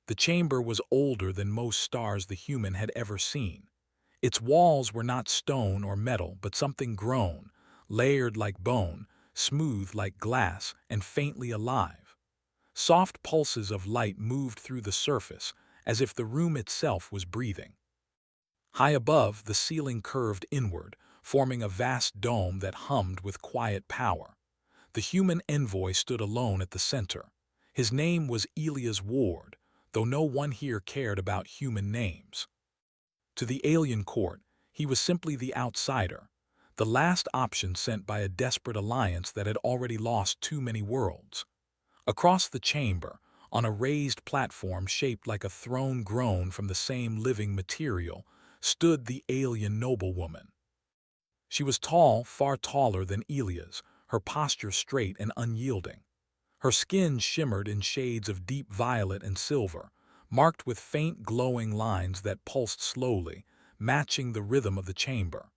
The chamber was older than most stars the human had ever seen. Its walls were not stone or metal, but something grown, layered like bone, smooth like glass, and faintly alive. Soft pulses of light moved through the surface, as if the room itself was breathing. High above, the ceiling curved inward, forming a vast dome that hummed with quiet power. The human envoy stood alone at the center. His name was Elias Ward, though no one here cared about human names. To the alien court, he was simply the outsider, the last option sent by a desperate alliance that had already lost too many worlds. Across the chamber, on a raised platform shaped like a throne grown from the same living material, stood the alien noblewoman. She was tall, far taller than Elias, her posture straight and unyielding. Her skin shimmered in shades of deep violet and silver, marked with faint glowing lines that pulsed slowly, matching the rhythm of the chamber.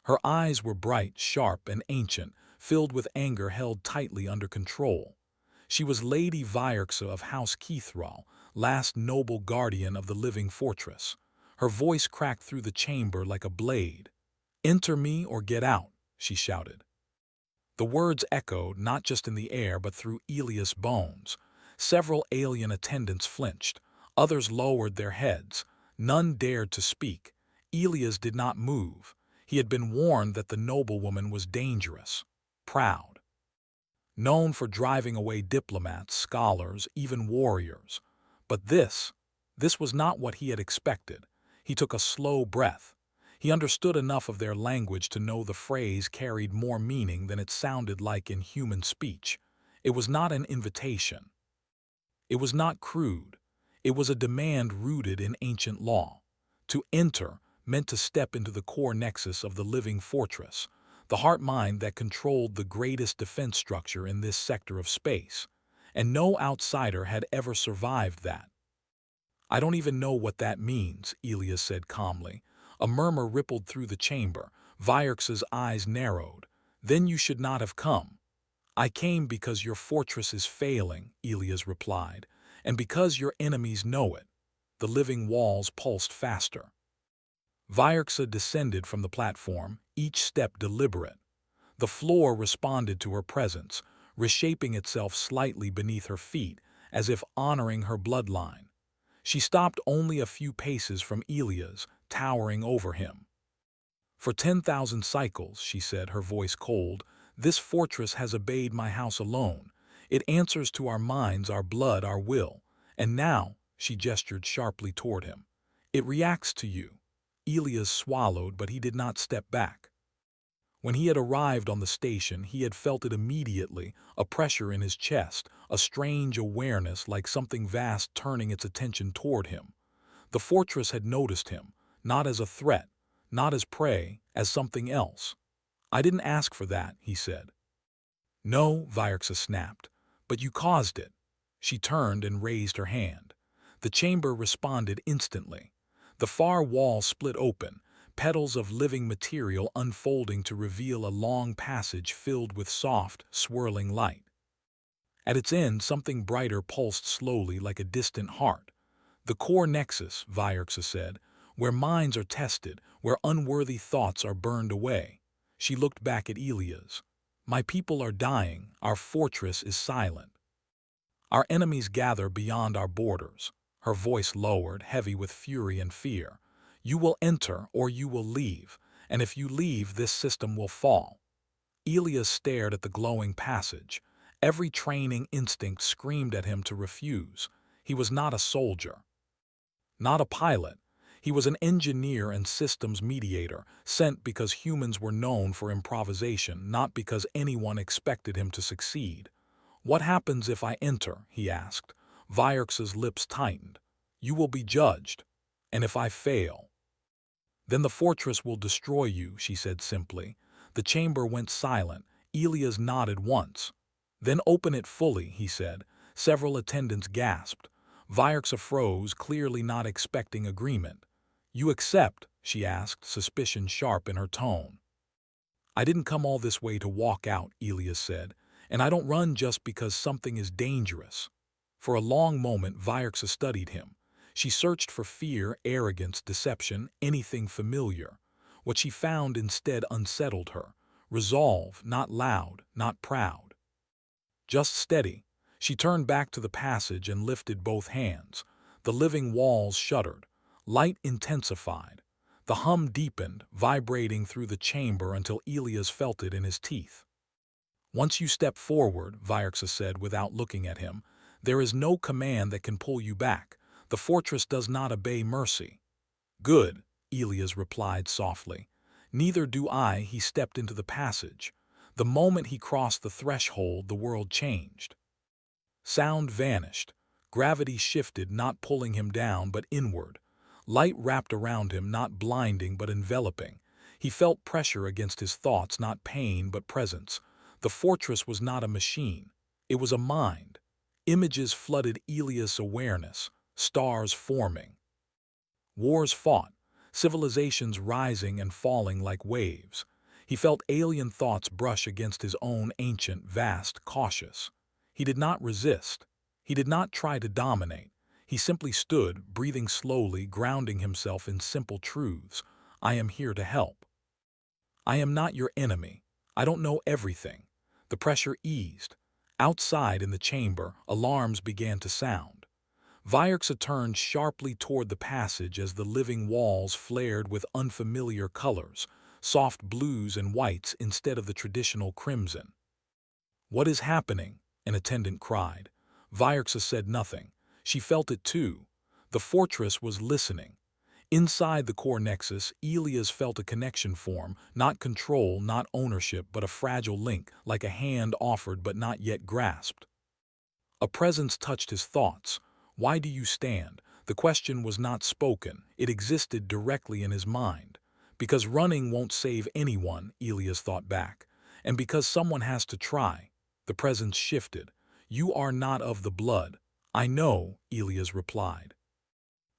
Her eyes were bright, sharp, and ancient, filled with anger held tightly under control. She was Lady Vierxa of House Kithral, last noble guardian of the living fortress. Her voice cracked through the chamber like a blade. "Enter me or get out," she shouted. The words echoed not just in the air but through Elias' bones. Several alien attendants flinched. Others lowered their heads. None dared to speak. Elias did not move. He had been warned that the noblewoman was dangerous, proud, known for driving away diplomats, scholars, even warriors. But this was not what he had expected. He took a slow breath. He understood enough of their language to know the phrase carried more meaning than it sounded like in human speech. It was not an invitation. It was not crude. It was a demand rooted in ancient law. To enter meant to step into the core nexus of the living fortress, the heart-mind that controlled the greatest defense structure in this sector of space. And no outsider had ever survived that. "I don't even know what that means," Elias said calmly. A murmur rippled through the chamber. Vierx's eyes narrowed. "Then you should not have come." "I came because your fortress is failing," Elias replied, "and because your enemies know it." The living walls pulsed faster. Vierxa descended from the platform, each step deliberate. The floor responded to her presence, reshaping itself slightly beneath her feet, as if honoring her bloodline. She stopped only a few paces from Elias, towering over him. "For 10,000 cycles," she said, her voice cold, "this fortress has obeyed my house alone. It answers to our minds, our blood, our will. And now," she gestured sharply toward him, "it reacts to you." Elias swallowed, but he did not step back. When he had arrived on the station, he had felt it immediately, a pressure in his chest, a strange awareness like something vast turning its attention toward him. The fortress had noticed him, not as a threat, not as prey, as something else. "I didn't ask for that," he said. "No," Vierxa snapped, "but you caused it." She turned and raised her hand. The chamber responded instantly. The far wall split open, petals of living material unfolding to reveal a long passage filled with soft, swirling light. At its end, something brighter pulsed slowly like a distant heart. "The core nexus," Vierxa said, "where minds are tested, where unworthy thoughts are burned away." She looked back at Elias. "My people are dying, our fortress is silent. Our enemies gather beyond our borders." Her voice lowered, heavy with fury and fear. "You will enter or you will leave, and if you leave, this system will fall." Elias stared at the glowing passage. Every training instinct screamed at him to refuse. He was not a soldier, not a pilot. He was an engineer and systems mediator, sent because humans were known for improvisation, not because anyone expected him to succeed. "What happens if I enter?" he asked. Vierx's lips tightened. "You will be judged. And if I fail?" "Then the fortress will destroy you," she said simply. The chamber went silent. Elias nodded once. "Then open it fully," he said. Several attendants gasped. Vierxa froze, clearly not expecting agreement. "You accept?" she asked, suspicion sharp in her tone. "I didn't come all this way to walk out," Elias said, "and I don't run just because something is dangerous." For a long moment, Vyerxa studied him. She searched for fear, arrogance, deception, anything familiar. What she found instead unsettled her. Resolve, not loud, not proud. Just steady. She turned back to the passage and lifted both hands. The living walls shuddered. Light intensified. The hum deepened, vibrating through the chamber until Elias felt it in his teeth. "Once you step forward," Vyerxa said without looking at him, "there is no command that can pull you back. The fortress does not obey mercy." "Good," Elias replied softly. "Neither do I." He stepped into the passage. The moment he crossed the threshold, the world changed. Sound vanished. Gravity shifted, not pulling him down, but inward. Light wrapped around him, not blinding, but enveloping. He felt pressure against his thoughts, not pain, but presence. The fortress was not a machine. It was a mind. Images flooded Elias' awareness, stars forming. Wars fought, civilizations rising and falling like waves. He felt alien thoughts brush against his own, ancient, vast, cautious. He did not resist. He did not try to dominate. He simply stood, breathing slowly, grounding himself in simple truths. "I am here to help. I am not your enemy. I don't know everything." The pressure eased. Outside in the chamber, alarms began to sound. Vyerxa turned sharply toward the passage as the living walls flared with unfamiliar colors, soft blues and whites instead of the traditional crimson. "What is happening?" an attendant cried. Vyerxa said nothing. She felt it too. The fortress was listening. Inside the core nexus, Elias felt a connection form, not control, not ownership, but a fragile link, like a hand offered but not yet grasped. A presence touched his thoughts. "Why do you stand?" The question was not spoken. It existed directly in his mind. "Because running won't save anyone," Elias thought back. "And because someone has to try." The presence shifted. "You are not of the blood." "I know," Elias replied.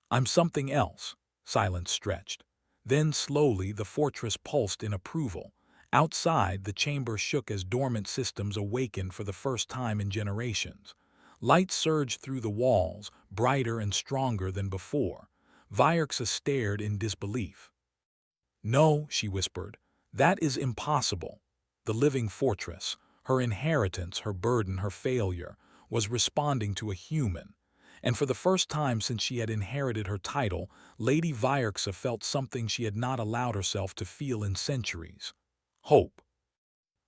"I'm something else." Silence stretched. Then slowly the fortress pulsed in approval. Outside, the chamber shook as dormant systems awakened for the first time in generations. Light surged through the walls, brighter and stronger than before. Vyerxa stared in disbelief. "No," she whispered, "that is impossible." The living fortress, her inheritance, her burden, her failure, was responding to a human. And for the first time since she had inherited her title, Lady Vyerxa felt something she had not allowed herself to feel in centuries. Hope.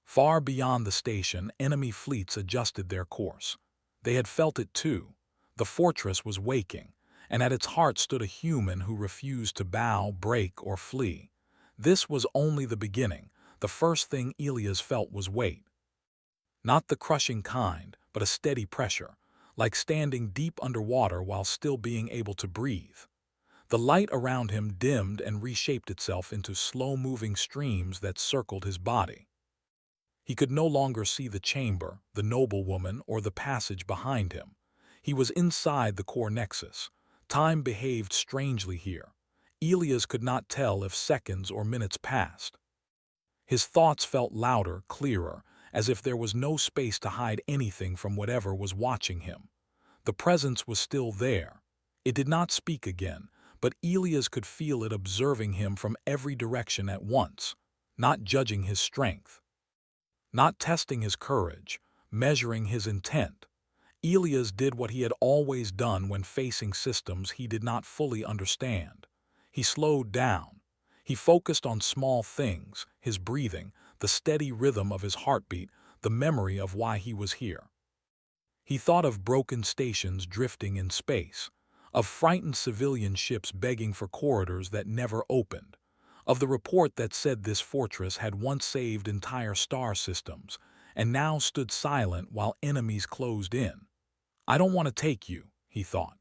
Far beyond the station, enemy fleets adjusted their course. They had felt it too. The fortress was waking, and at its heart stood a human who refused to bow, break, or flee. This was only the beginning. The first thing Elias felt was weight. Not the crushing kind, but a steady pressure, like standing deep underwater while still being able to breathe. The light around him dimmed and reshaped itself into slow-moving streams that circled his body. He could no longer see the chamber, the noblewoman, or the passage behind him. He was inside the core nexus. Time behaved strangely here. Elias could not tell if seconds or minutes passed. His thoughts felt louder, clearer, as if there was no space to hide anything from whatever was watching him. The presence was still there. It did not speak again, but Elias could feel it observing him from every direction at once, not judging his strength, not testing his courage, measuring his intent. Elias did what he had always done when facing systems he did not fully understand. He slowed down. He focused on small things, his breathing, the steady rhythm of his heartbeat, the memory of why he was here. He thought of broken stations drifting in space, of frightened civilian ships begging for corridors that never opened, of the report that said this fortress had once saved entire star systems and now stood silent while enemies closed in. "I don't want to take you," he thought.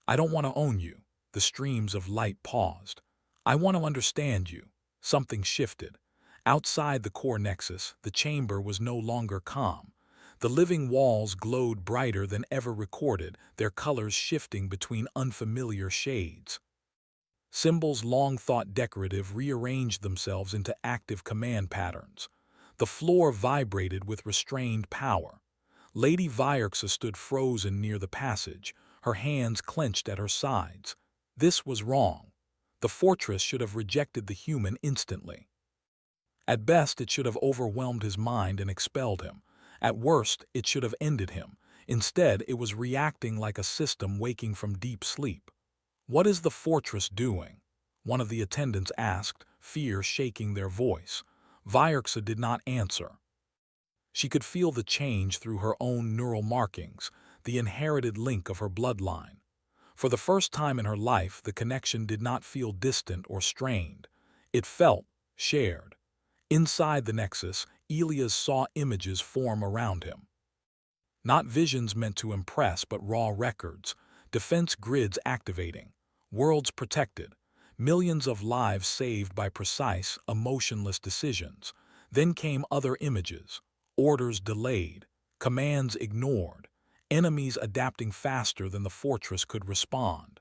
"I don't want to own you." The streams of light paused. "I want to understand you." Something shifted. Outside the core nexus, the chamber was no longer calm. The living walls glowed brighter than ever recorded, their colors shifting between unfamiliar shades. Symbols long thought decorative rearranged themselves into active command patterns. The floor vibrated with restrained power. Lady Vyerxa stood frozen near the passage, her hands clenched at her sides. This was wrong. The fortress should have rejected the human instantly. At best, it should have overwhelmed his mind and expelled him. At worst, it should have ended him. Instead, it was reacting like a system waking from deep sleep. "What is the fortress doing?" one of the attendants asked, fear shaking their voice. Vyerxa did not answer. She could feel the change through her own neural markings, the inherited link of her bloodline. For the first time in her life, the connection did not feel distant or strained. It felt shared. Inside the Nexus, Elias saw images form around him. Not visions meant to impress, but raw records, defense grids activating, worlds protected, millions of lives saved by precise, emotionless decisions. Then came other images, orders delayed, commands ignored, enemies adapting faster than the fortress could respond.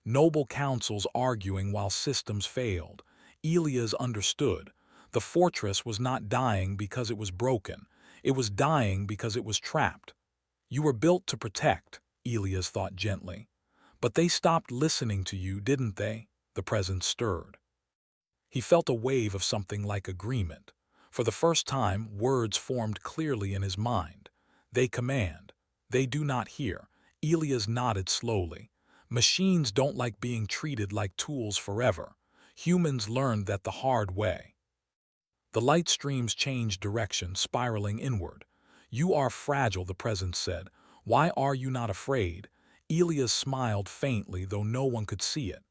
Noble councils arguing while systems failed. Elias understood. The fortress was not dying because it was broken. It was dying because it was trapped. You were built to protect, Elias thought gently. But they stopped listening to you, didn't they? The presence stirred. He felt a wave of something like agreement. For the first time, words formed clearly in his mind. They command. They do not hear. Elias nodded slowly. Machines don't like being treated like tools forever. Humans learned that the hard way. The light streams changed direction, spiraling inward. "You are fragile," the presence said. "Why are you not afraid?" Elias smiled faintly, though no one could see it.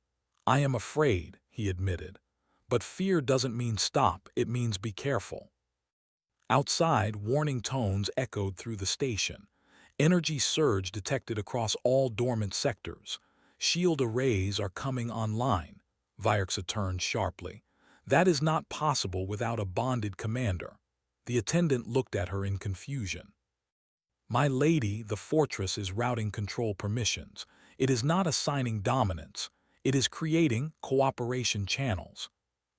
"I am afraid," he admitted. "But fear doesn't mean stop, it means be careful." Outside, warning tones echoed through the station. Energy surge detected across all dormant sectors. "Shield arrays are coming online." Vyerxa turned sharply. "That is not possible without a bonded commander." The attendant looked at her in confusion. "My lady, the fortress is routing control permissions. It is not assigning dominance. It is creating cooperation channels."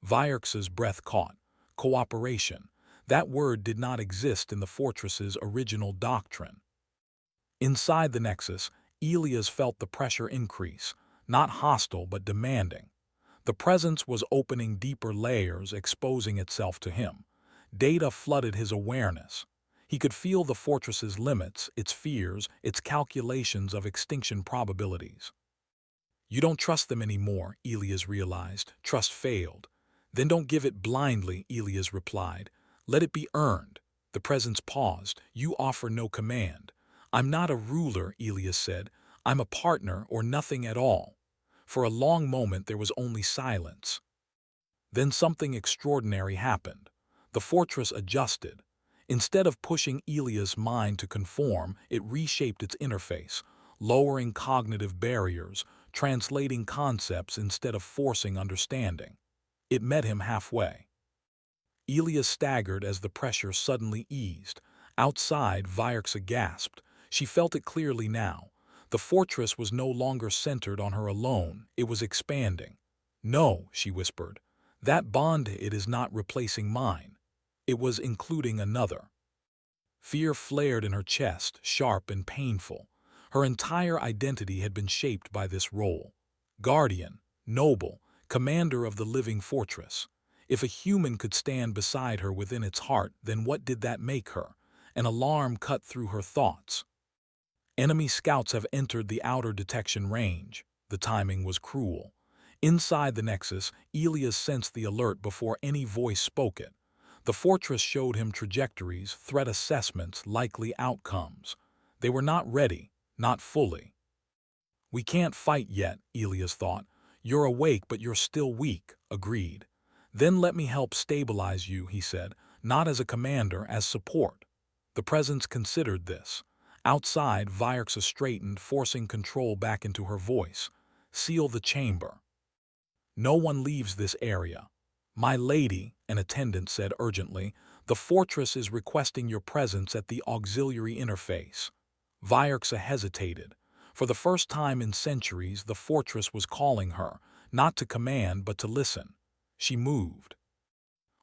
Vyerxa's breath caught. Cooperation. That word did not exist in the fortress's original doctrine. Inside the Nexus, Elias felt the pressure increase, not hostile but demanding. The presence was opening deeper layers, exposing itself to him. Data flooded his awareness. He could feel the fortress's limits, its fears, its calculations of extinction probabilities. "You don't trust them anymore," Elias realized. Trust failed. "Then don't give it blindly," Elias replied. "Let it be earned." The presence paused. "You offer no command." "I'm not a ruler," Elias said. "I'm a partner or nothing at all." For a long moment there was only silence. Then something extraordinary happened. The fortress adjusted. Instead of pushing Elias' mind to conform, it reshaped its interface, lowering cognitive barriers, translating concepts instead of forcing understanding. It met him halfway. Elias staggered as the pressure suddenly eased. Outside, Vyerxa gasped. She felt it clearly now. The fortress was no longer centered on her alone, it was expanding. "No," she whispered. "That bond, it is not replacing mine." It was including another. Fear flared in her chest, sharp and painful. Her entire identity had been shaped by this role. Guardian, noble, commander of the living fortress. If a human could stand beside her within its heart, then what did that make her? An alarm cut through her thoughts. Enemy scouts have entered the outer detection range. The timing was cruel. Inside the Nexus, Elias sensed the alert before any voice spoke it. The fortress showed him trajectories, threat assessments, likely outcomes. They were not ready, not fully. "We can't fight yet," Elias thought. "You're awake, but you're still weak." Agreed. "Then let me help stabilize you," he said, "not as a commander, as support." The presence considered this. Outside, Vyerxa straightened, forcing control back into her voice. "Seal the chamber. No one leaves this area." "My lady," an attendant said urgently, "the fortress is requesting your presence at the auxiliary interface." Vyerxa hesitated. For the first time in centuries, the fortress was calling her, not to command but to listen. She moved.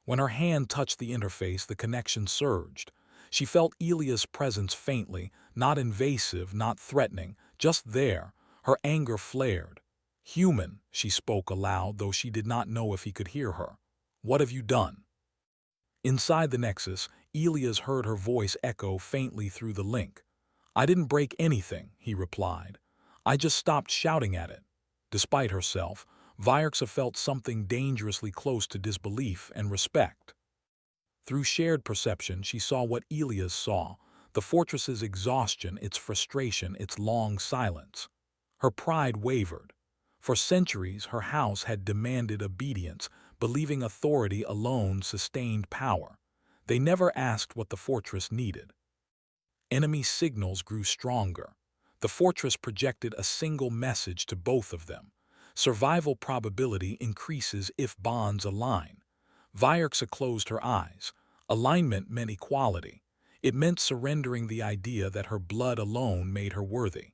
When her hand touched the interface, the connection surged. She felt Elia's presence faintly, not invasive, not threatening, just there. Her anger flared. "Human," she spoke aloud, though she did not know if he could hear her. "What have you done?" Inside the Nexus, Elias heard her voice echo faintly through the link. "I didn't break anything," he replied. "I just stopped shouting at it." Despite herself, Vyerxa felt something dangerously close to disbelief and respect. Through shared perception, she saw what Elias saw: the fortress's exhaustion, its frustration, its long silence. Her pride wavered. For centuries, her house had demanded obedience, believing authority alone sustained power. They never asked what the fortress needed. Enemy signals grew stronger. The fortress projected a single message to both of them: survival probability increases if bonds align. Vyerxa closed her eyes. Alignment meant equality. It meant surrendering the idea that her blood alone made her worthy.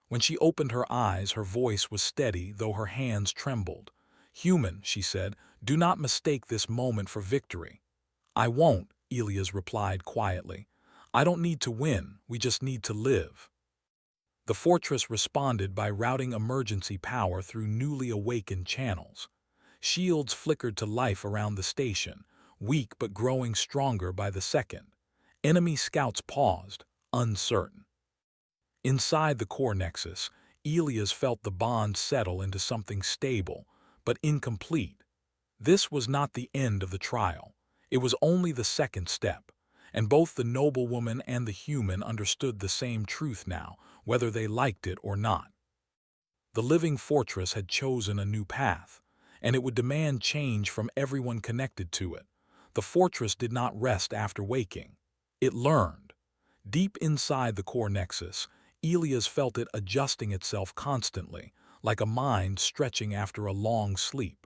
When she opened her eyes, her voice was steady, though her hands trembled. "Human," she said, "do not mistake this moment for victory." "I won't," Elias replied quietly. "I don't need to win, we just need to live." The fortress responded by routing emergency power through newly awakened channels. Shields flickered to life around the station, weak but growing stronger by the second. Enemy scouts paused, uncertain. Inside the core nexus, Elias felt the bond settle into something stable, but incomplete. This was not the end of the trial. It was only the second step, and both the noblewoman and the human understood the same truth now, whether they liked it or not. The living fortress had chosen a new path, and it would demand change from everyone connected to it. The fortress did not rest after waking. It learned. Deep inside the core nexus, Elias felt it adjusting itself constantly, like a mind stretching after a long sleep.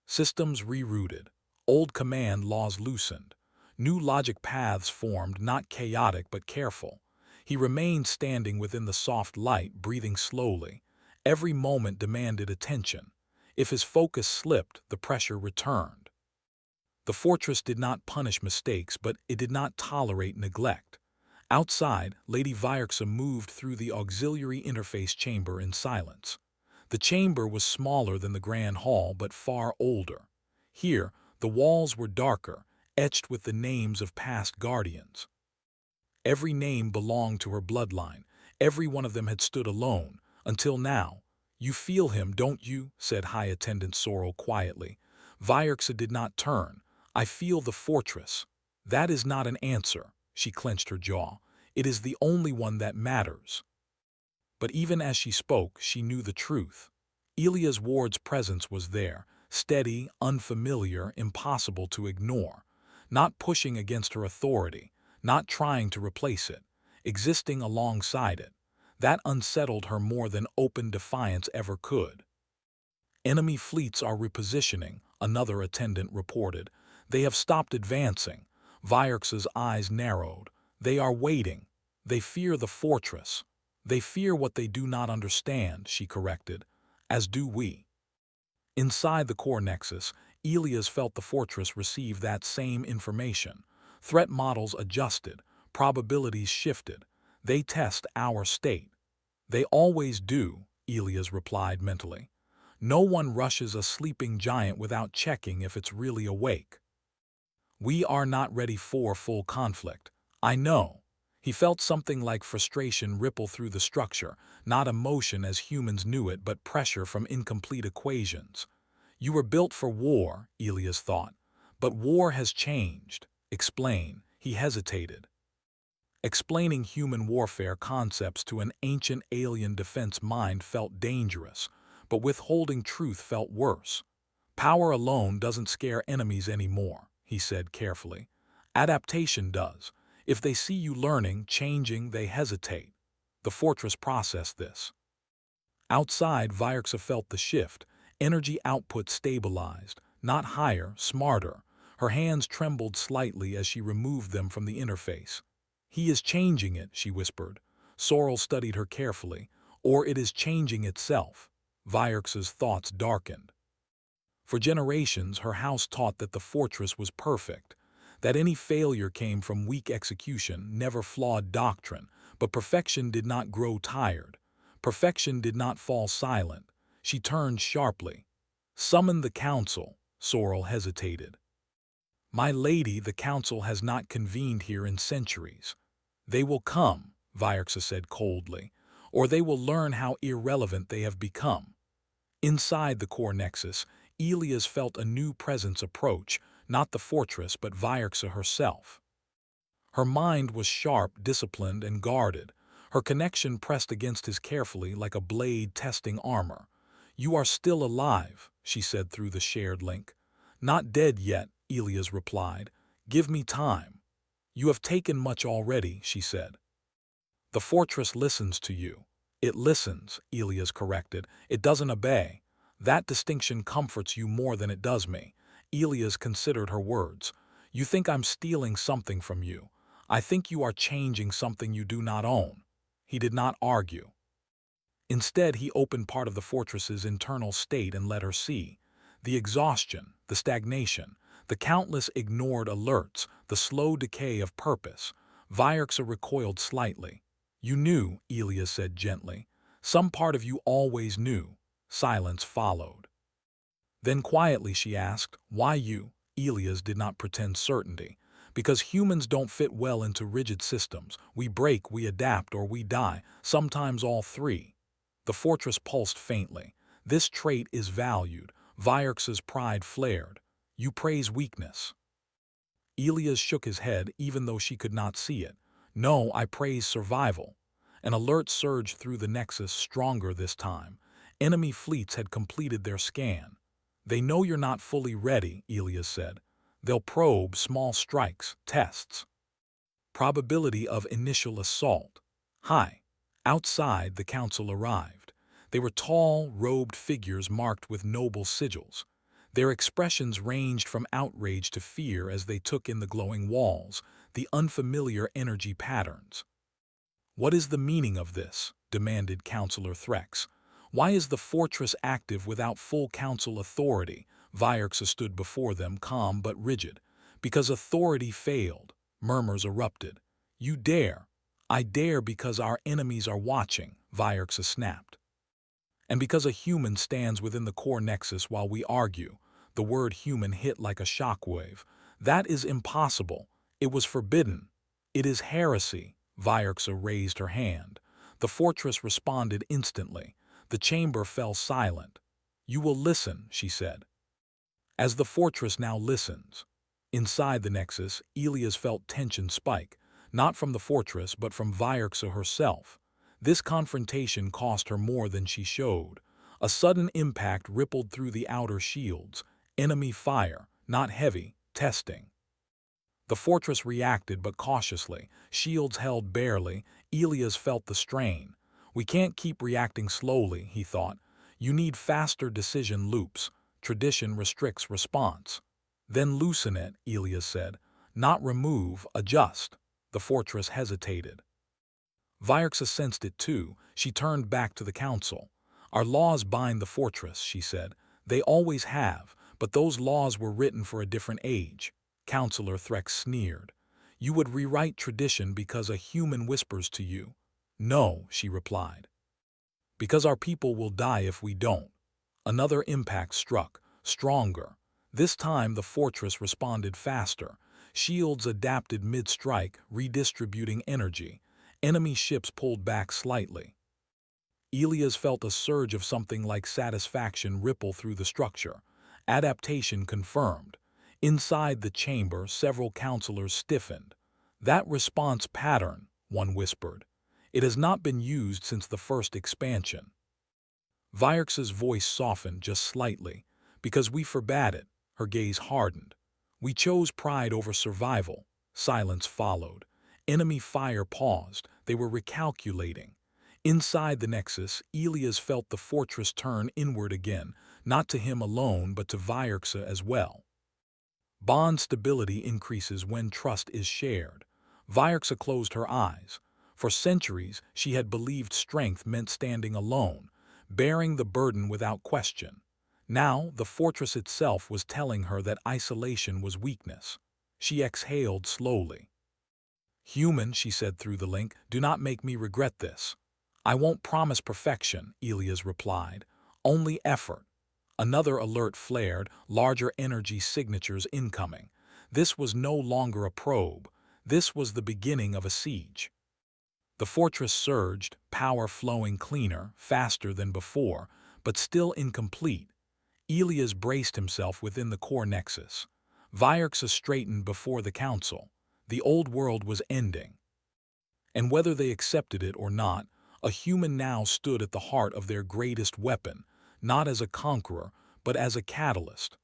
Systems rerouted, old command laws loosened, new logic paths formed, not chaotic but careful. He remained standing within the soft light, breathing slowly. Every moment demanded attention. If his focus slipped, the pressure returned. The fortress did not punish mistakes, but it did not tolerate neglect. Outside, Lady Vyerxa moved through the auxiliary interface chamber in silence. The chamber was smaller than the grand hall, but far older. Here, the walls were darker, etched with the names of past guardians. Every name belonged to her bloodline. Every one of them had stood alone, until now. "You feel him, don't you?" said High Attendant Sorrel quietly. Vyerxa did not turn. "I feel the fortress." "That is not an answer." She clenched her jaw. "It is the only one that matters." But even as she spoke, she knew the truth. Elias Ward's presence was there, steady, unfamiliar, impossible to ignore. Not pushing against her authority, not trying to replace it, existing alongside it. That unsettled her more than open defiance ever could. "Enemy fleets are repositioning," another attendant reported. "They have stopped advancing." Vyerx's eyes narrowed. "They are waiting. They fear the fortress. They fear what they do not understand," she corrected. "As do we." Inside the core nexus, Elias felt the fortress receive that same information. Threat models adjusted, probabilities shifted. "They test our state." "They always do," Elias replied mentally. "No one rushes a sleeping giant without checking if it's really awake." "We are not ready for full conflict." "I know." He felt something like frustration ripple through the structure, not emotion as humans knew it, but pressure from incomplete equations. "You were built for war," Elias thought. "But war has changed." "Explain." He hesitated. Explaining human warfare concepts to an ancient alien defense mind felt dangerous, but withholding truth felt worse. "Power alone doesn't scare enemies anymore," he said carefully. "Adaptation does. If they see you learning, changing, they hesitate." The fortress processed this. Outside, Vyerxa felt the shift. Energy output stabilized, not higher, smarter. Her hands trembled slightly as she removed them from the interface. "He is changing it," she whispered. Sorrel studied her carefully. "Or it is changing itself." Vyerx's thoughts darkened. For generations, her house taught that the fortress was perfect, that any failure came from weak execution, never flawed doctrine, but perfection did not grow tired. Perfection did not fall silent. She turned sharply. "Summon the council." Sorrel hesitated. "My lady, the council has not convened here in centuries." "They will come," Vyerxa said coldly, "or they will learn how irrelevant they have become." Inside the core nexus, Elias felt a new presence approach, not the fortress but Vyerxa herself. Her mind was sharp, disciplined, and guarded. Her connection pressed against his carefully like a blade testing armor. "You are still alive," she said through the shared link. "Not dead yet," Elias replied. "Give me time." "You have taken much already," she said. "The fortress listens to you." "It listens," Elias corrected. "It doesn't obey." "That distinction comforts you more than it does me." Elias considered her words. "You think I'm stealing something from you. I think you are changing something you do not own." He did not argue. Instead, he opened part of the fortress's internal state and let her see. The exhaustion, the stagnation, the countless ignored alerts, the slow decay of purpose. Vyerxa recoiled slightly. "You knew," Elias said gently. "Some part of you always knew." Silence followed. Then quietly she asked, "Why you?" Elias did not pretend certainty. "Because humans don't fit well into rigid systems. We break, we adapt, or we die, sometimes all three." The fortress pulsed faintly. "This trait is valued." Vyerxa's pride flared. "You praise weakness." Elias shook his head even though she could not see it. "No, I praise survival." An alert surged through the nexus, stronger this time. Enemy fleets had completed their scan. "They know you're not fully ready," Elias said. "They'll probe small strikes, tests." Probability of initial assault. High. Outside, the council arrived. They were tall, robed figures marked with noble sigils. Their expressions ranged from outrage to fear as they took in the glowing walls, the unfamiliar energy patterns. "What is the meaning of this?" demanded Councillor Threx. "Why is the fortress active without full council authority?" Vyerxa stood before them, calm but rigid. "Because authority failed." Murmurs erupted. "You dare." "I dare because our enemies are watching," Vyerxa snapped. "And because a human stands within the core nexus while we argue." The word human hit like a shockwave. "That is impossible. It was forbidden." "It is heresy." Vyerxa raised her hand. The fortress responded instantly. The chamber fell silent. "You will listen," she said. As the fortress now listens. Inside the nexus, Elias felt tension spike, not from the fortress but from Vyerxa herself. This confrontation cost her more than she showed. A sudden impact rippled through the outer shields. Enemy fire, not heavy, testing. The fortress reacted but cautiously, shields held barely. Elias felt the strain. "We can't keep reacting slowly," he thought. "You need faster decision loops. Tradition restricts response." "Then loosen it," Elias said. "Not remove, adjust." The fortress hesitated. Vyerxa sensed it too. She turned back to the council. "Our laws bind the fortress," she said. "They always have, but those laws were written for a different age." Councillor Threx sneered. "You would rewrite tradition because a human whispers to you." "No," she replied. "Because our people will die if we don't." Another impact struck, stronger. This time the fortress responded faster. Shields adapted mid-strike, redistributing energy. Enemy ships pulled back slightly. Elias felt a surge of something like satisfaction ripple through the structure. Adaptation confirmed. Inside the chamber, several councillors stiffened. "That response pattern," one whispered. "It has not been used since the first expansion." Vyerxa's voice softened just slightly. "Because we forbade it." Her gaze hardened. "We chose pride over survival." Silence followed. Enemy fire paused. They were recalculating. Inside the nexus, Elias felt the fortress turn inward again, not to him alone but to Vyerxa as well. Bond stability increases when trust is shared. Vyerxa closed her eyes. For centuries, she had believed strength meant standing alone, bearing the burden without question. Now, the fortress itself was telling her that isolation was weakness. She exhaled slowly. "Human," she said through the link, "do not make me regret this." "I won't promise perfection," Elias replied. "Only effort." Another alert flared, larger energy signatures incoming. This was no longer a probe. This was the beginning of a siege. The fortress surged, power flowing cleaner, faster than before, but still incomplete. Elias braced himself within the core nexus. Vierxa straightened before the council. The old world was ending. And whether they accepted it or not, a human now stood at the heart of their greatest weapon, not as a conqueror, but as a catalyst.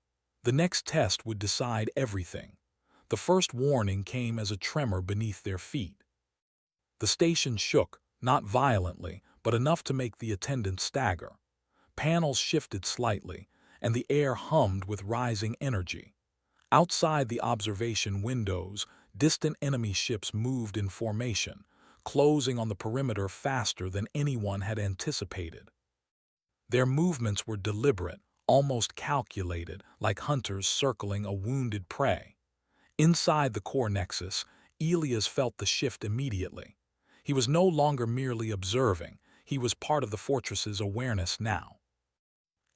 The next test would decide everything. The first warning came as a tremor beneath their feet. The station shook, not violently, but enough to make the attendants stagger. Panels shifted slightly, and the air hummed with rising energy. Outside the observation windows, distant enemy ships moved in formation, closing on the perimeter faster than anyone had anticipated. Their movements were deliberate, almost calculated, like hunters circling a wounded prey. Inside the core nexus, Elias felt the shift immediately. He was no longer merely observing, he was part of the fortress's awareness now.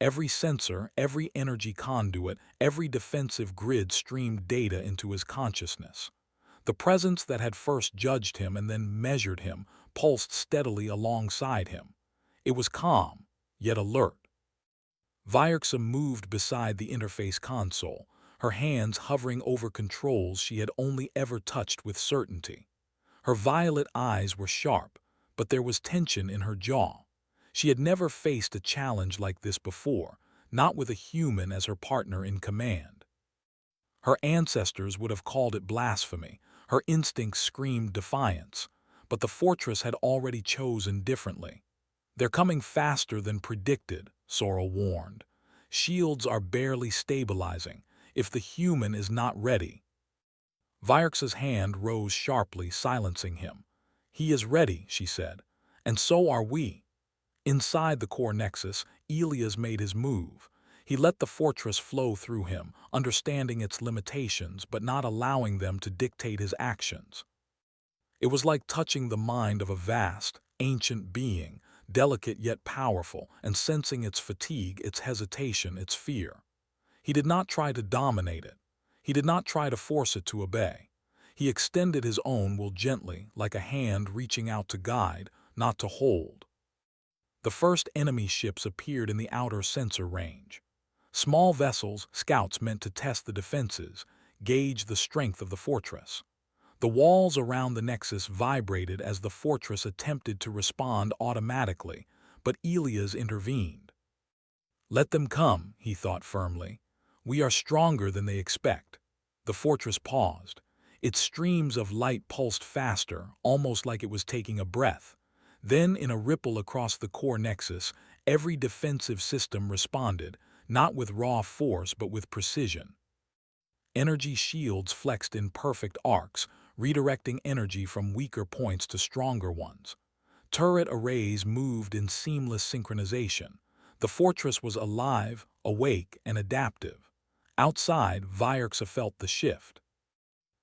Every sensor, every energy conduit, every defensive grid streamed data into his consciousness. The presence that had first judged him and then measured him pulsed steadily alongside him. It was calm, yet alert. Vierxa moved beside the interface console, her hands hovering over controls she had only ever touched with certainty. Her violet eyes were sharp, but there was tension in her jaw. She had never faced a challenge like this before, not with a human as her partner in command. Her ancestors would have called it blasphemy, her instincts screamed defiance, but the fortress had already chosen differently. "They're coming faster than predicted," Sora warned. "Shields are barely stabilizing, if the human is not ready." Vierx's hand rose sharply, silencing him. "He is ready," she said, "and so are we." Inside the core nexus, Elias made his move. He let the fortress flow through him, understanding its limitations but not allowing them to dictate his actions. It was like touching the mind of a vast, ancient being, delicate yet powerful, and sensing its fatigue, its hesitation, its fear. He did not try to dominate it. He did not try to force it to obey. He extended his own will gently, like a hand reaching out to guide, not to hold. The first enemy ships appeared in the outer sensor range. Small vessels, scouts meant to test the defenses, gauge the strength of the fortress. The walls around the nexus vibrated as the fortress attempted to respond automatically, but Elias intervened. "Let them come," he thought firmly. "We are stronger than they expect." The fortress paused. Its streams of light pulsed faster, almost like it was taking a breath. Then, in a ripple across the core nexus, every defensive system responded, not with raw force but with precision. Energy shields flexed in perfect arcs, redirecting energy from weaker points to stronger ones. Turret arrays moved in seamless synchronization. The fortress was alive, awake, and adaptive. Outside, Vierxa felt the shift.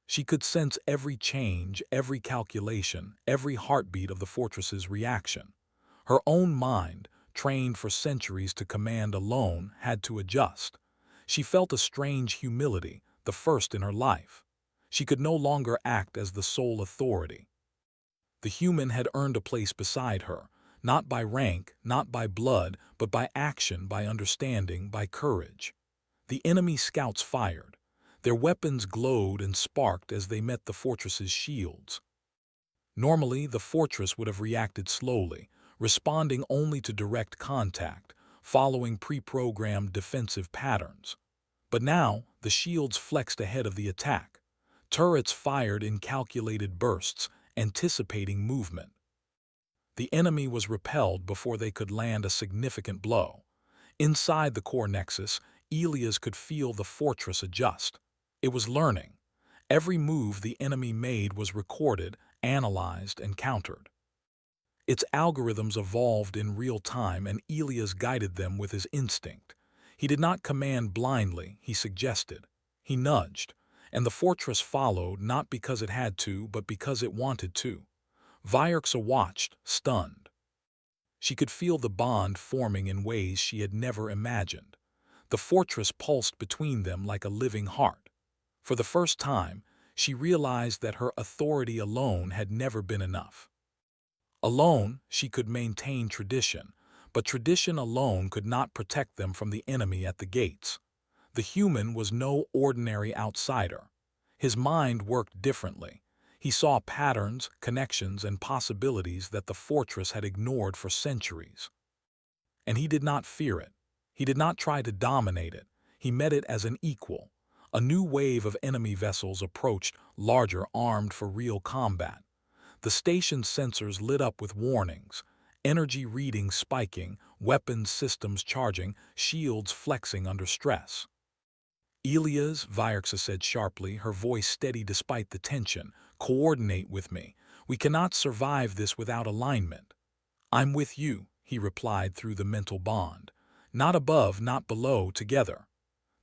She could sense every change, every calculation, every heartbeat of the fortress's reaction. Her own mind, trained for centuries to command alone, had to adjust. She felt a strange humility, the first in her life. She could no longer act as the sole authority. The human had earned a place beside her, not by rank, not by blood, but by action, by understanding, by courage. The enemy scouts fired. Their weapons glowed and sparked as they met the fortress's shields. Normally, the fortress would have reacted slowly, responding only to direct contact, following pre-programmed defensive patterns. But now, the shields flexed ahead of the attack. Turrets fired in calculated bursts, anticipating movement. The enemy was repelled before they could land a significant blow. Inside the core nexus, Elias could feel the fortress adjust. It was learning. Every move the enemy made was recorded, analyzed, and countered. Its algorithms evolved in real time, and Elias guided them with his instinct. He did not command blindly, he suggested. He nudged. and the fortress followed not because it had to, but because it wanted to. Vyerxa watched, stunned. She could feel the bond forming in ways she had never imagined. The fortress pulsed between them like a living heart. For the first time, she realized that her authority alone had never been enough. Alone, she could maintain tradition, but tradition alone could not protect them from the enemy at the gates. The human was no ordinary outsider. His mind worked differently. He saw patterns, connections, and possibilities that the fortress had ignored for centuries. And he did not fear it. He did not try to dominate it. He met it as an equal. A new wave of enemy vessels approached, larger, armed for real combat. The station's sensors lit up with warnings, energy readings spiking, weapons systems charging, shields flexing under stress. Elias, Vyerxa said sharply, her voice steady despite the tension, coordinate with me. We cannot survive this without alignment. I'm with you, he replied through the mental bond. Not above, not below, together.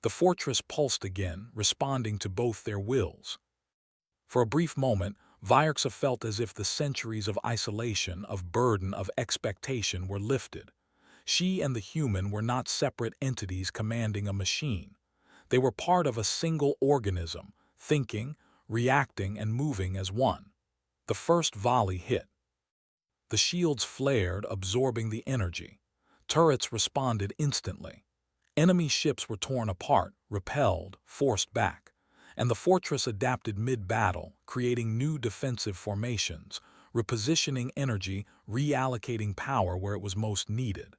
The fortress pulsed again, responding to both their wills. For a brief moment, Vyerxa felt as if the centuries of isolation, of burden, of expectation were lifted. She and the human were not separate entities commanding a machine. They were part of a single organism, thinking, reacting, and moving as one. The first volley hit. The shields flared, absorbing the energy. Turrets responded instantly. Enemy ships were torn apart, repelled, forced back. And the fortress adapted mid-battle, creating new defensive formations, repositioning energy, reallocating power where it was most needed.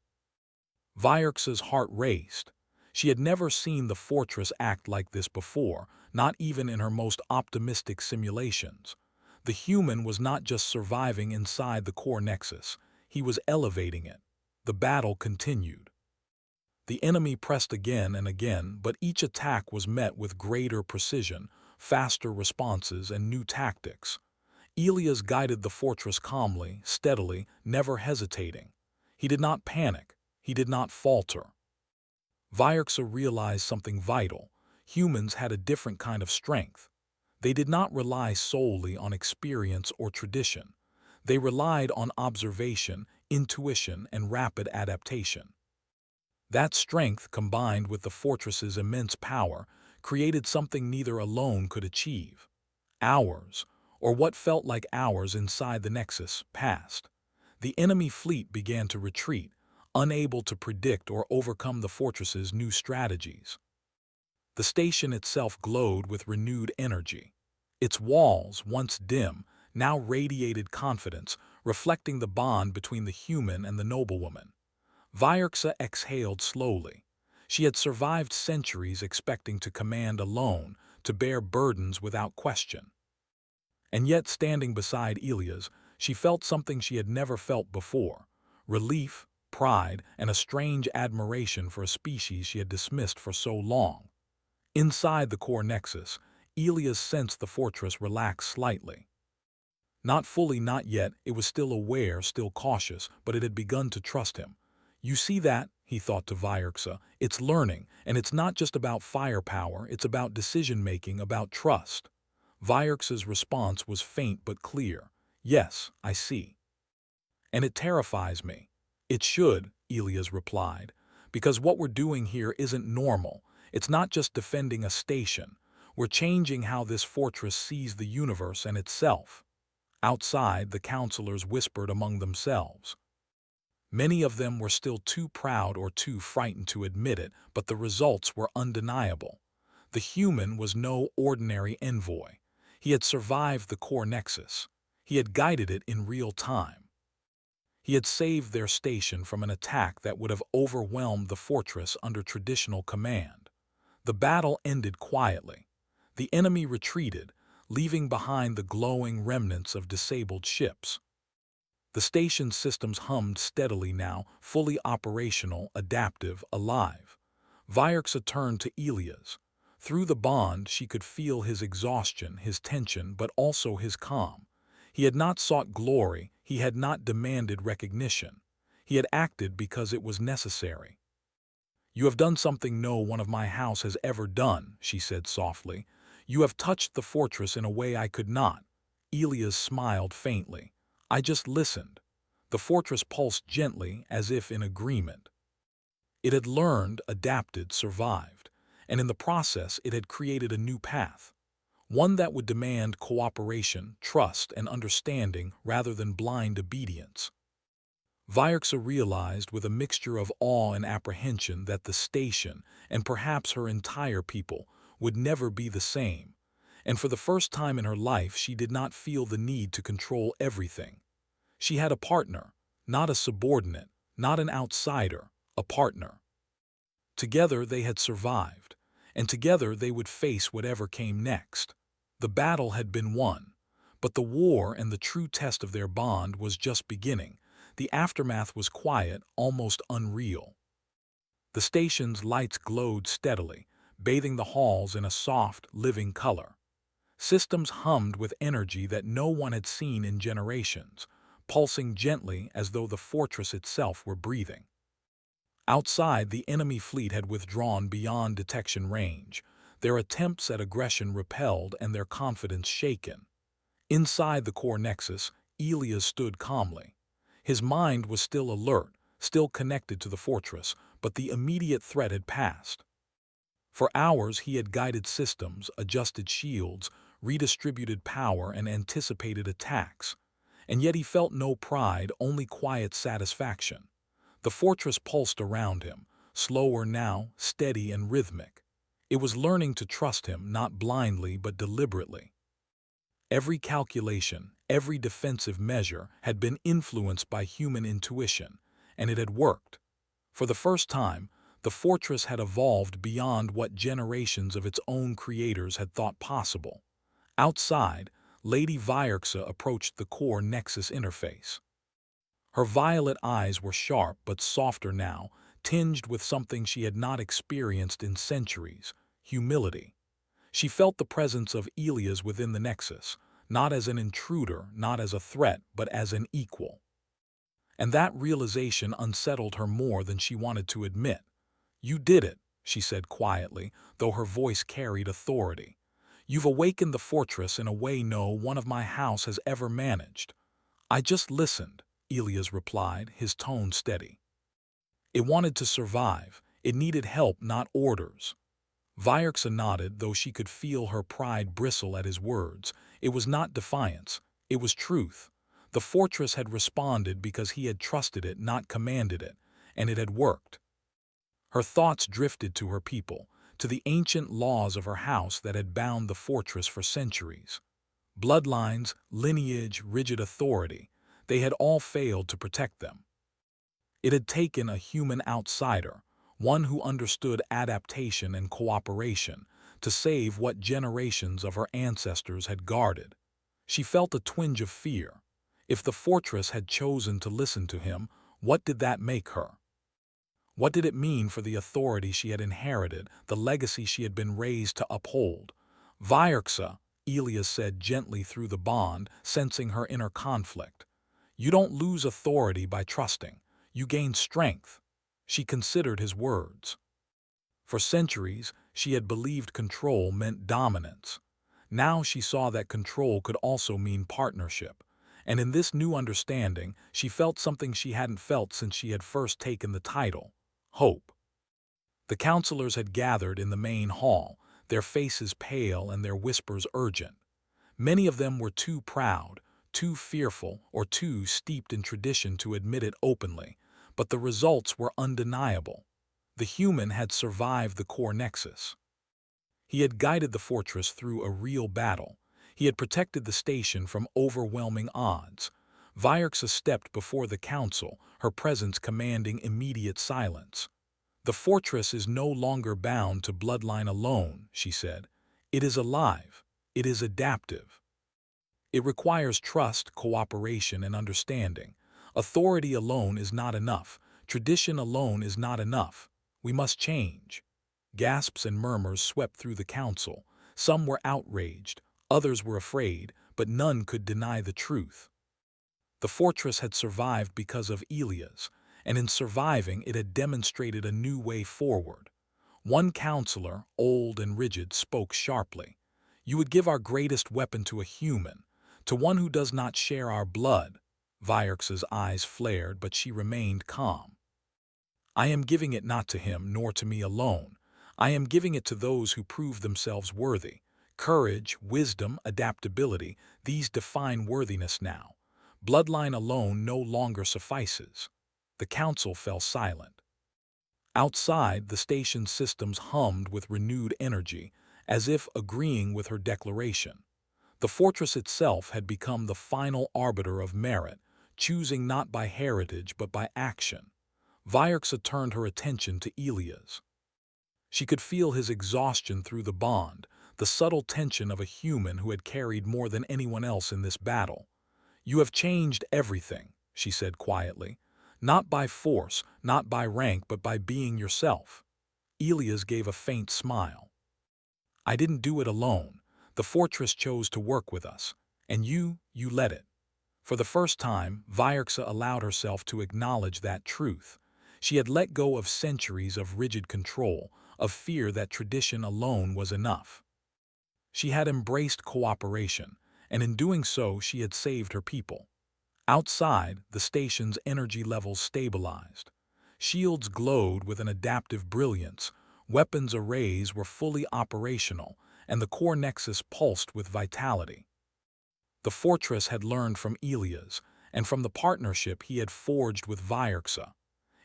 Vyerxa's heart raced. She had never seen the fortress act like this before, not even in her most optimistic simulations. The human was not just surviving inside the core nexus, he was elevating it. The battle continued. The enemy pressed again and again, but each attack was met with greater precision, faster responses, and new tactics. Elias guided the fortress calmly, steadily, never hesitating. He did not panic. He did not falter. Vyerxa realized something vital. Humans had a different kind of strength. They did not rely solely on experience or tradition. They relied on observation, intuition, and rapid adaptation. That strength, combined with the fortress's immense power, created something neither alone could achieve. Hours, or what felt like hours inside the Nexus, passed. The enemy fleet began to retreat, unable to predict or overcome the fortress's new strategies. The station itself glowed with renewed energy. Its walls, once dim, now radiated confidence, reflecting the bond between the human and the noblewoman. Vyerxa exhaled slowly. She had survived centuries expecting to command alone, to bear burdens without question. And yet, standing beside Elias, she felt something she had never felt before: relief, pride, and a strange admiration for a species she had dismissed for so long. Inside the core nexus, Elias sensed the fortress relax slightly. Not fully, not yet, it was still aware, still cautious, but it had begun to trust him. You see that, he thought to Vyerxa, it's learning, and it's not just about firepower, it's about decision-making, about trust. Vyerxa's response was faint but clear. Yes, I see. And it terrifies me. It should, Elias replied, because what we're doing here isn't normal. It's not just defending a station. We're changing how this fortress sees the universe and itself. Outside, the counselors whispered among themselves. Many of them were still too proud or too frightened to admit it, but the results were undeniable. The human was no ordinary envoy. He had survived the core nexus. He had guided it in real time. He had saved their station from an attack that would have overwhelmed the fortress under traditional command. The battle ended quietly. The enemy retreated, leaving behind the glowing remnants of disabled ships. The station's systems hummed steadily now, fully operational, adaptive, alive. Vyerxa turned to Elias. Through the bond, she could feel his exhaustion, his tension, but also his calm. He had not sought glory, he had not demanded recognition. He had acted because it was necessary. You have done something no one of my house has ever done, she said softly. You have touched the fortress in a way I could not. Elias smiled faintly. I just listened. The fortress pulsed gently, as if in agreement. It had learned, adapted, survived, and in the process it had created a new path. One that would demand cooperation, trust, and understanding rather than blind obedience. Vyerxa realized with a mixture of awe and apprehension that the station, and perhaps her entire people, would never be the same, and for the first time in her life she did not feel the need to control everything. She had a partner, not a subordinate, not an outsider, a partner. Together they had survived, and together they would face whatever came next. The battle had been won, but the war and the true test of their bond was just beginning. The aftermath was quiet, almost unreal. The station's lights glowed steadily, bathing the halls in a soft, living color. Systems hummed with energy that no one had seen in generations, pulsing gently as though the fortress itself were breathing. Outside, the enemy fleet had withdrawn beyond detection range, their attempts at aggression repelled and their confidence shaken. Inside the core nexus, Elias stood calmly. His mind was still alert, still connected to the fortress, but the immediate threat had passed. For hours he had guided systems, adjusted shields, redistributed power, and anticipated attacks. And yet he felt no pride, only quiet satisfaction. The fortress pulsed around him, slower now, steady and rhythmic. It was learning to trust him, not blindly but deliberately. Every calculation, every defensive measure had been influenced by human intuition, and it had worked. For the first time, the fortress had evolved beyond what generations of its own creators had thought possible. Outside, Lady Vyerxa approached the core nexus interface. Her violet eyes were sharp but softer now, tinged with something she had not experienced in centuries: humility. She felt the presence of Elias within the nexus, not as an intruder, not as a threat, but as an equal. And that realization unsettled her more than she wanted to admit. You did it, she said quietly, though her voice carried authority. You've awakened the fortress in a way no one of my house has ever managed. I just listened, Elias replied, his tone steady. It wanted to survive. It needed help, not orders. Vyerxa nodded, though she could feel her pride bristle at his words. It was not defiance. It was truth. The fortress had responded because he had trusted it, not commanded it, and it had worked. Her thoughts drifted to her people, to the ancient laws of her house that had bound the fortress for centuries. Bloodlines, lineage, rigid authority, they had all failed to protect them. It had taken a human outsider, one who understood adaptation and cooperation, to save what generations of her ancestors had guarded. She felt a twinge of fear. If the fortress had chosen to listen to him, what did that make her? What did it mean for the authority she had inherited, the legacy she had been raised to uphold? Vyerxa, Elias said gently through the bond, sensing her inner conflict. You don't lose authority by trusting. You gain strength. She considered his words. For centuries, she had believed control meant dominance. Now she saw that control could also mean partnership. And in this new understanding, she felt something she hadn't felt since she had first taken the title: hope. The counselors had gathered in the main hall, their faces pale and their whispers urgent. Many of them were too proud, too fearful, or too steeped in tradition to admit it openly, but the results were undeniable. The human had survived the core nexus. He had guided the fortress through a real battle. He had protected the station from overwhelming odds. Vyerxa stepped before the council, her presence commanding immediate silence. The fortress is no longer bound to bloodline alone, she said. It is alive. It is adaptive. It requires trust, cooperation, and understanding. Authority alone is not enough. Tradition alone is not enough. We must change. Gasps and murmurs swept through the council. Some were outraged, others were afraid, but none could deny the truth. The fortress had survived because of Elias, and in surviving it had demonstrated a new way forward. One counselor, old and rigid, spoke sharply. You would give our greatest weapon to a human, to one who does not share our blood. Vierx's eyes flared, but she remained calm. I am giving it not to him nor to me alone. I am giving it to those who prove themselves worthy. Courage, wisdom, adaptability, these define worthiness now. Bloodline alone no longer suffices. The council fell silent. Outside, the station's systems hummed with renewed energy, as if agreeing with her declaration. The fortress itself had become the final arbiter of merit, choosing not by heritage but by action. Vierxa turned her attention to Elias. She could feel his exhaustion through the bond, the subtle tension of a human who had carried more than anyone else in this battle. You have changed everything, she said quietly. Not by force, not by rank, but by being yourself. Elias gave a faint smile. I didn't do it alone. The fortress chose to work with us. And you led it. For the first time, Vierxa allowed herself to acknowledge that truth. She had let go of centuries of rigid control, of fear that tradition alone was enough. She had embraced cooperation, and in doing so she had saved her people. Outside, the station's energy levels stabilized. Shields glowed with an adaptive brilliance, weapons arrays were fully operational, and the core nexus pulsed with vitality. The fortress had learned from Elias, and from the partnership he had forged with Vierxa.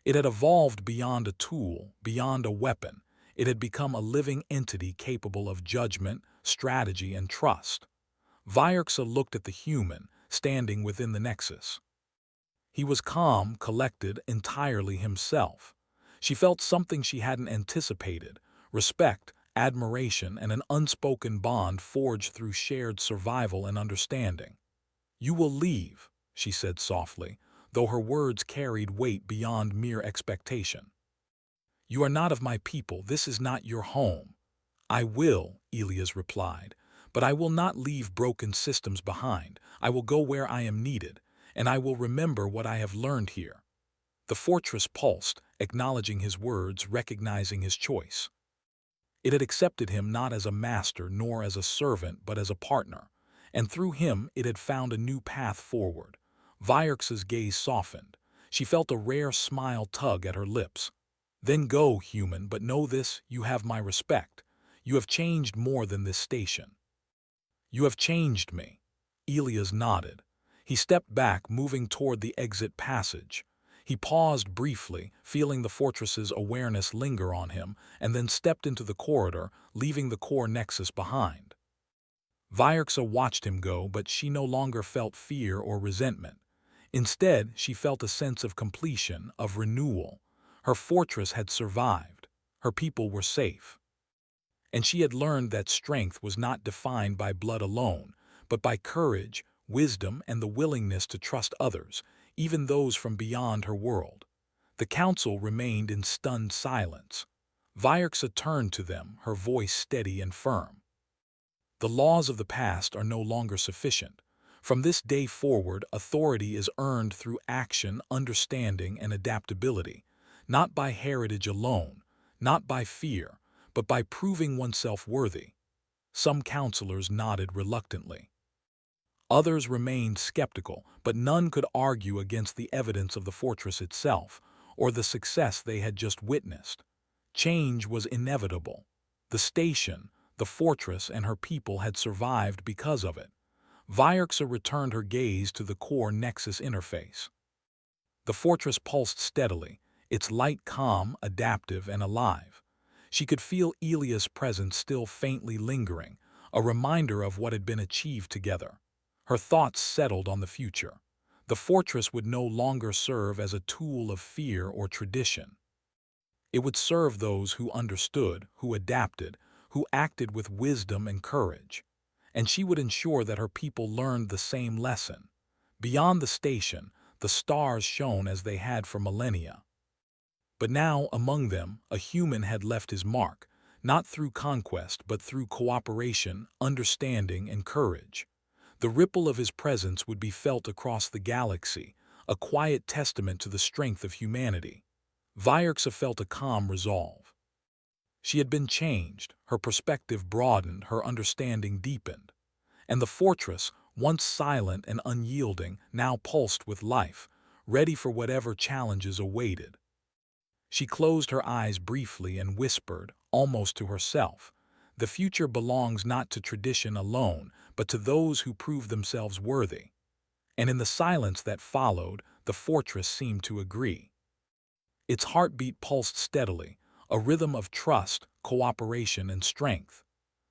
It had evolved beyond a tool, beyond a weapon. It had become a living entity capable of judgment, strategy, and trust. Vierxa looked at the human, standing within the nexus. He was calm, collected, entirely himself. She felt something she hadn't anticipated: respect, admiration, and an unspoken bond forged through shared survival and understanding. You will leave, she said softly, though her words carried weight beyond mere expectation. You are not of my people, this is not your home. I will, Elias replied, but I will not leave broken systems behind. I will go where I am needed, and I will remember what I have learned here. The fortress pulsed, acknowledging his words, recognizing his choice. It had accepted him not as a master nor as a servant, but as a partner, and through him it had found a new path forward. Vierx's gaze softened. She felt a rare smile tug at her lips. Then go, human, but know this, you have my respect. You have changed more than this station. You have changed me. Elias nodded. He stepped back, moving toward the exit passage. He paused briefly, feeling the fortress's awareness linger on him, and then stepped into the corridor, leaving the core nexus behind. Vierxa watched him go, but she no longer felt fear or resentment. Instead, she felt a sense of completion, of renewal. Her fortress had survived. Her people were safe. And she had learned that strength was not defined by blood alone, but by courage, wisdom, and the willingness to trust others, even those from beyond her world. The council remained in stunned silence. Vierxa turned to them, her voice steady and firm. The laws of the past are no longer sufficient. From this day forward, authority is earned through action, understanding, and adaptability, not by heritage alone, not by fear, but by proving oneself worthy. Some counselors nodded reluctantly. Others remained skeptical, but none could argue against the evidence of the fortress itself, or the success they had just witnessed. Change was inevitable. The station, the fortress, and her people had survived because of it. Vierxa returned her gaze to the core nexus interface. The fortress pulsed steadily, its light calm, adaptive, and alive. She could feel Elias' presence still faintly lingering, a reminder of what had been achieved together. Her thoughts settled on the future. The fortress would no longer serve as a tool of fear or tradition. It would serve those who understood, who adapted, who acted with wisdom and courage. And she would ensure that her people learned the same lesson. Beyond the station, the stars shone as they had for millennia. But now, among them, a human had left his mark, not through conquest, but through cooperation, understanding, and courage. The ripple of his presence would be felt across the galaxy, a quiet testament to the strength of humanity. Vierxa felt a calm resolve. She had been changed, her perspective broadened, her understanding deepened. And the fortress, once silent and unyielding, now pulsed with life, ready for whatever challenges awaited. She closed her eyes briefly and whispered, almost to herself, "The future belongs not to tradition alone, but to those who prove themselves worthy." And in the silence that followed, the fortress seemed to agree. Its heartbeat pulsed steadily, a rhythm of trust, cooperation, and strength.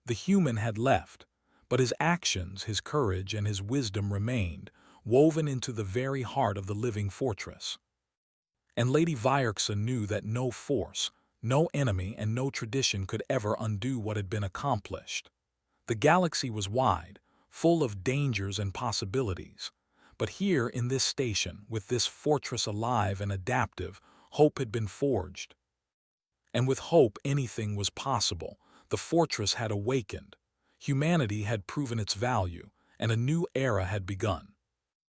The human had left, but his actions, his courage, and his wisdom remained, woven into the very heart of the living fortress. And Lady Vyerksa knew that no force, no enemy, and no tradition could ever undo what had been accomplished. The galaxy was wide, full of dangers and possibilities. But here in this station, with this fortress alive and adaptive, hope had been forged. And with hope anything was possible. The fortress had awakened. Humanity had proven its value, and a new era had begun.